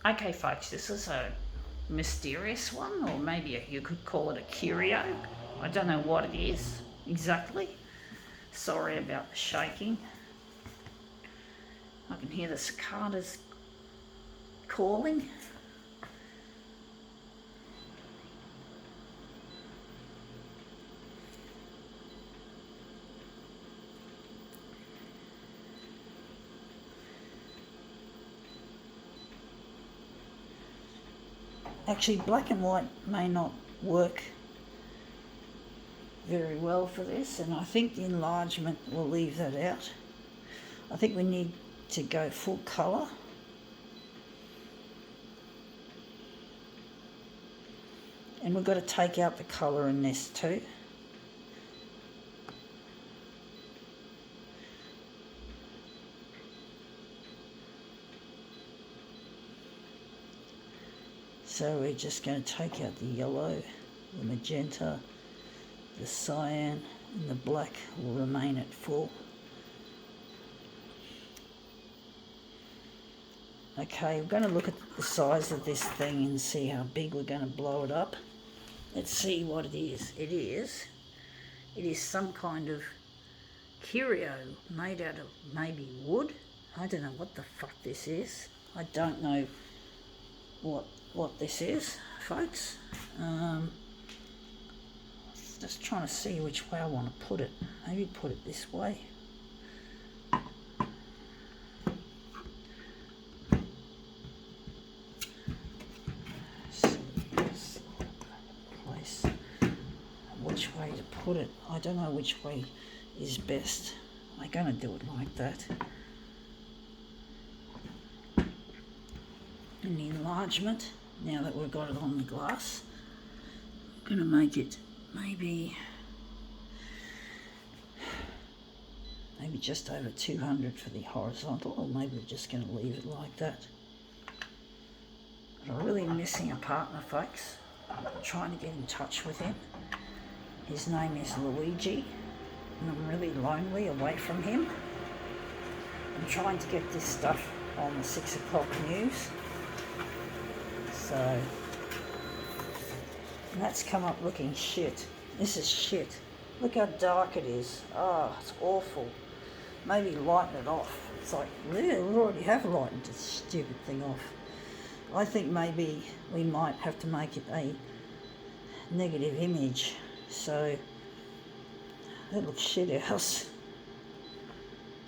Okay, folks, this is a mysterious one, or maybe you could call it a curio. I don't know what it is exactly. Sorry about the shaking. I can hear the cicadas calling. Actually, black and white may not work very well for this, and I think the enlargement will leave that out. I think we need to go full colour. And we've got to take out the colour in this too. So we're just going to take out the yellow, the magenta, the cyan, and the black will remain at full. Okay, we're going to look at the size of this thing and see how big we're going to blow it up. Let's see what it is. It is some kind of curio made out of maybe wood. I don't know what the fuck this is. I don't know what this is, folks. Just trying to see which way I want to put it. Maybe put it this way. Place which way to put it. I don't know which way is best. I'm going to do it like that. And the enlargement, now that we've got it on the glass, I'm going to make it maybe just over 200 for the horizontal, or maybe we're just going to leave it like that. But I'm really missing a partner, folks. I'm trying to get in touch with him. His name is Luigi, and I'm really lonely away from him. I'm trying to get this stuff on the 6 o'clock news. So, and that's come up looking shit. This is shit. Look how dark it is. Oh, it's awful. Maybe lighten it off. It's like, yeah, we already have lightened this stupid thing off. I think maybe we might have to make it a negative image. So, that looks shit house.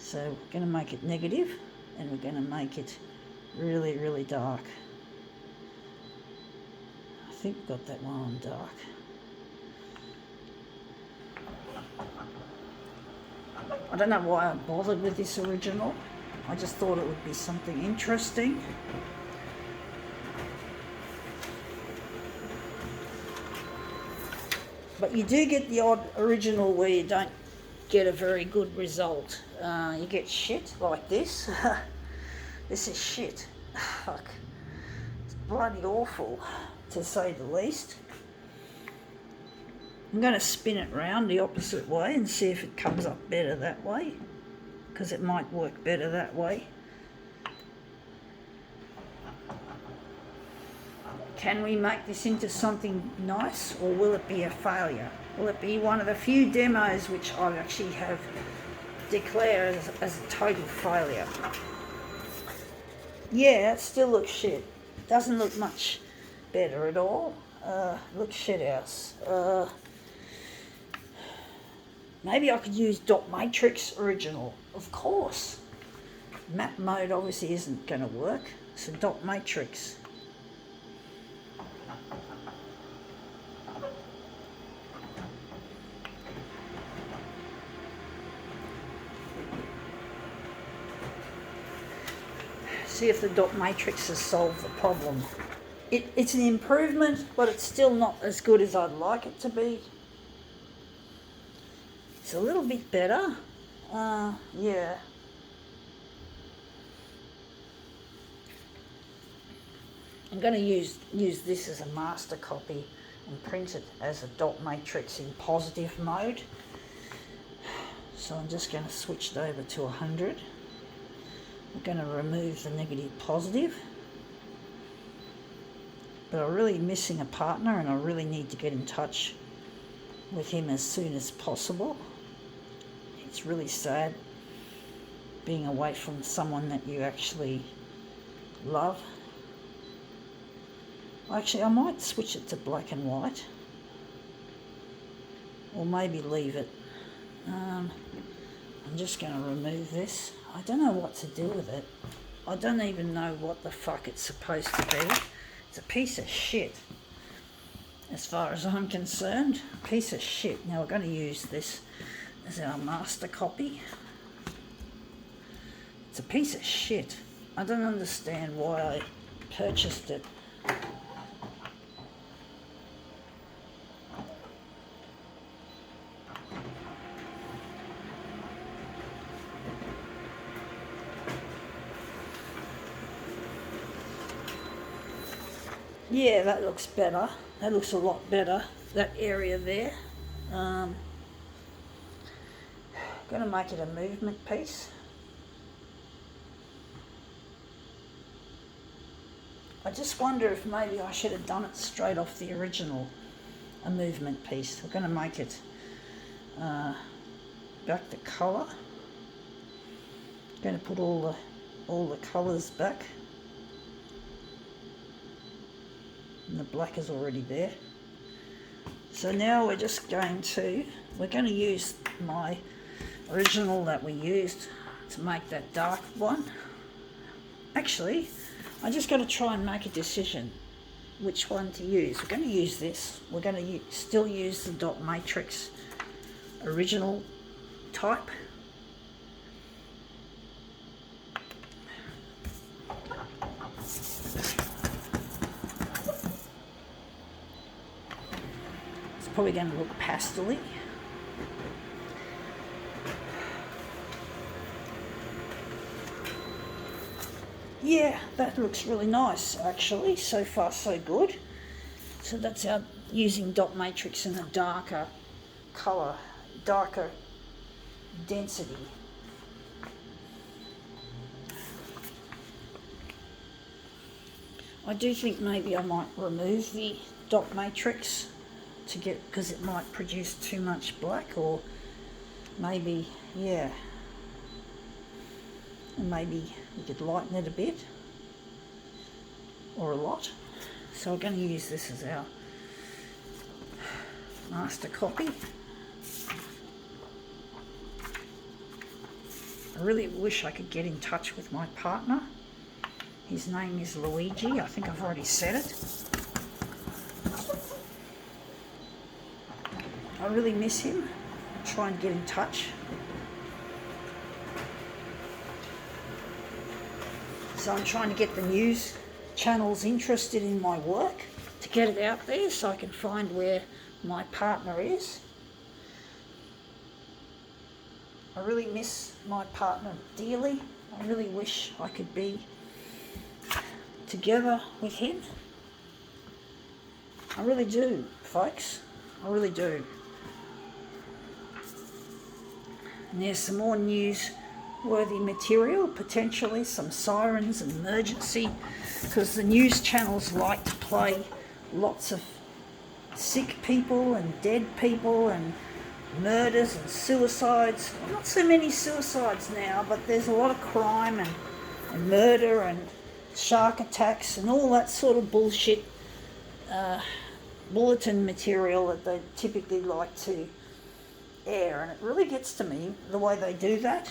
So, we're going to make it negative, and we're going to make it really, really dark. I think we've got that one on dark. I don't know why I bothered with this original. I just thought it would be something interesting. But you do get the odd original where you don't get a very good result. You get shit like this. This is shit. Fuck. It's bloody awful, to say the least. I'm going to spin it round the opposite way and see if it comes up better that way, because it might work better that way. Can we make this into something nice, or will it be a failure? Will it be one of the few demos which I actually have declared as a total failure? Yeah, it still looks shit. Doesn't look much better at all. Looks shit house. Maybe I could use dot matrix original, of course. Map mode obviously isn't going to work, so dot matrix. See if the dot matrix has solved the problem. It's an improvement, but it's still not as good as I'd like it to be. It's a little bit better. Yeah. I'm going to use this as a master copy and print it as a dot matrix in positive mode. So I'm just going to switch it over to 100. I'm going to remove the negative positive. but I'm really missing a partner, and I really need to get in touch with him as soon as possible. It's really sad being away from someone that you actually love. Actually, I might switch it to black and white, or maybe leave it. I'm just going to remove this. I don't know what to do with it. I don't even know what the fuck it's supposed to be. It's a piece of shit. As far as I'm concerned, a piece of shit. Now we're going to use this as our master copy. It's a piece of shit. I don't understand why I purchased it. Yeah, that looks better. That looks a lot better, that area there. Going to make it a movement piece. I just wonder if maybe I should have done it straight off the original, a movement piece. We're going to make it back to colour. Going to put all the colours back. And the black is already there. So now we're just going to use my original that we used to make that dark one. Actually, I just got to try and make a decision which one to use. We're going to use this. We're going to still use the dot matrix original type. Probably going to look pastel-y. Yeah, that looks really nice actually. So far so good. So that's our using dot matrix in a darker colour, darker density. I do think maybe I might remove the dot matrix to get, because it might produce too much black, or maybe, yeah, and maybe we could lighten it a bit or a lot. So we're going to use this as our master copy. I really wish I could get in touch with my partner. His name is Luigi. I think I've already said it. I really miss him. I'll try and get in touch. So I'm trying to get the news channels interested in my work to get it out there so I can find where my partner is. I really miss my partner dearly. I really wish I could be together with him. I really do, folks. I really do. And there's some more news-worthy material, potentially some sirens and emergency, because the news channels like to play lots of sick people and dead people and murders and suicides. Well, not so many suicides now, but there's a lot of crime and murder and shark attacks and all that sort of bullshit bulletin material that they typically like to air, and it really gets to me the way they do that,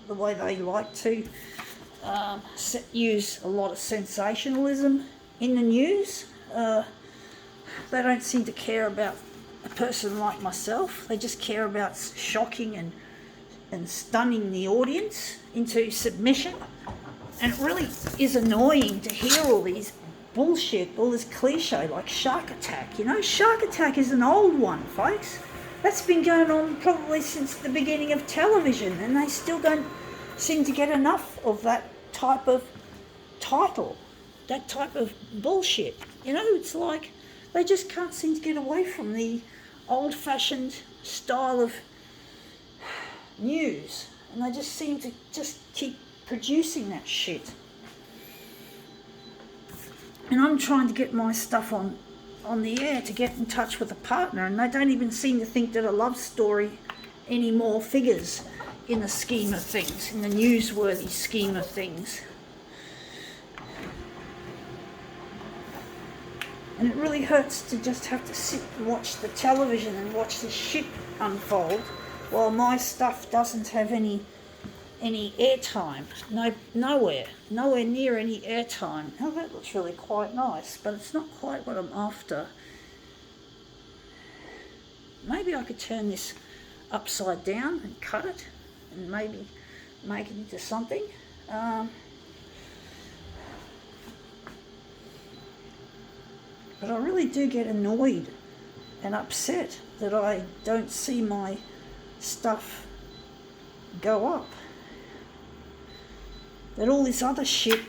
the way they like to use a lot of sensationalism in the news. They don't seem to care about a person like myself. They just care about shocking and stunning the audience into submission. And it really is annoying to hear all these bullshit, all this cliche like shark attack. You know, shark attack is an old one, folks. That's been going on probably since the beginning of television, and they still don't seem to get enough of that type of title, that type of bullshit. You know, it's like they just can't seem to get away from the old-fashioned style of news, and they just seem to just keep producing that shit. And I'm trying to get my stuff on the air to get in touch with a partner, and they don't even seem to think that a love story anymore figures in the scheme of things, in the newsworthy scheme of things. And it really hurts to just have to sit and watch the television and watch this shit unfold while my stuff doesn't have any airtime. Nowhere near any airtime. Oh, that looks really quite nice, but it's not quite what I'm after. Maybe I could turn this upside down and cut it and maybe make it into something. But I really do get annoyed and upset that I don't see my stuff go up. That all this other shit,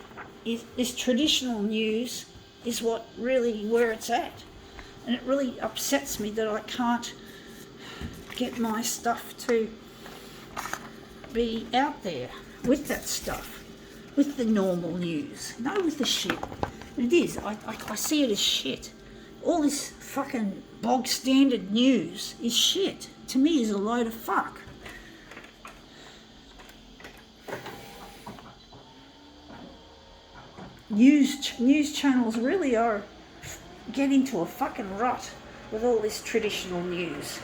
this traditional news, is what really where it's at. And it really upsets me that I can't get my stuff to be out there with that stuff, with the normal news, no with the shit. It is, I see it as shit. All this fucking bog standard news is shit. To me is a load of fuck. News channels really are getting to a fucking rut with all this traditional news.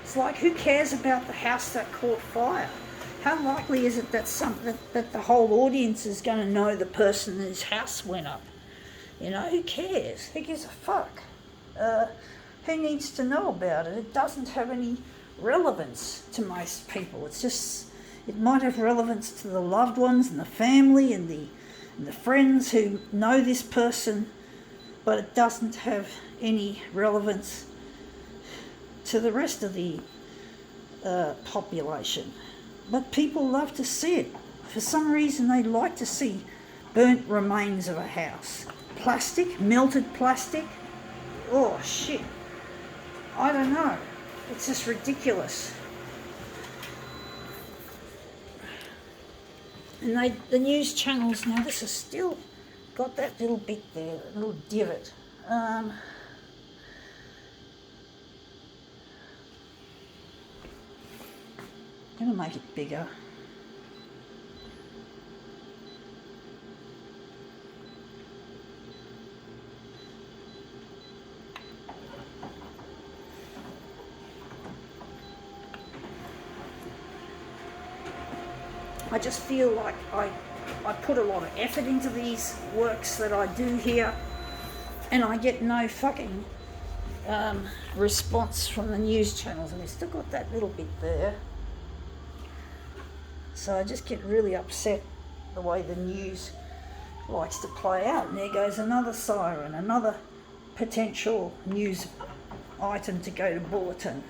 It's like, who cares about the house that caught fire? How likely is it that that the whole audience is going to know the person whose house went up? You know, who cares? Who gives a fuck? Who needs to know about it? It doesn't have any relevance to most people. It's just, it might have relevance to the loved ones and the family and the friends who know this person, but it doesn't have any relevance to the rest of the population. But people love to see it. For some reason they like to see burnt remains of a house. Plastic, melted plastic. Oh shit. I don't know. It's just ridiculous. And the news channels now, this has still got that little bit there, that little divot. I'm going to make it bigger. I just feel like I put a lot of effort into these works that I do here, and I get no fucking response from the news channels, and they've still got that little bit there. So I just get really upset the way the news likes to play out. And there goes another siren, another potential news item to go to bulletin.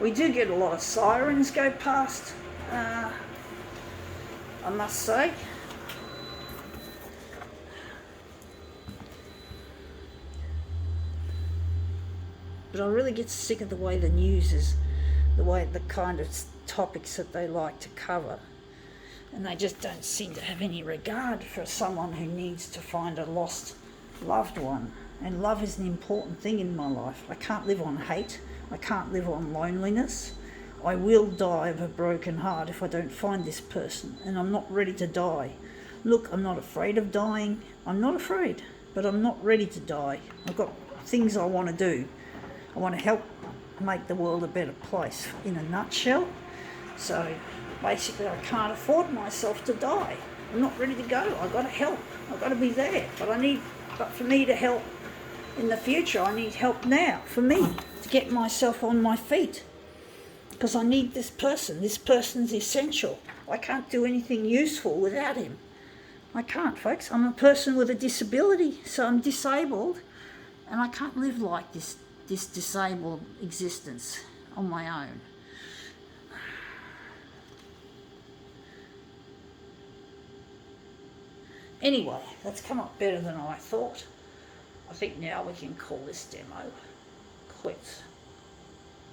We do get a lot of sirens go past, I must say. But I really get sick of the way the news is, the kind of topics that they like to cover. And they just don't seem to have any regard for someone who needs to find a lost loved one. And love is an important thing in my life. I can't live on hate. I can't live on loneliness. I will die of a broken heart if I don't find this person. And I'm not ready to die. Look, I'm not afraid of dying. I'm not afraid, but I'm not ready to die. I've got things I want to do. I want to help make the world a better place, in a nutshell. So basically I can't afford myself to die. I'm not ready to go. I've got to help. I've got to be there. But for me to help in the future, I need help now, for me, to get myself on my feet. Because I need this person. This person's essential. I can't do anything useful without him. I can't, folks. I'm a person with a disability, so I'm disabled, and I can't live like this disabled existence on my own. Anyway, that's come up better than I thought. I think now we can call this demo quits.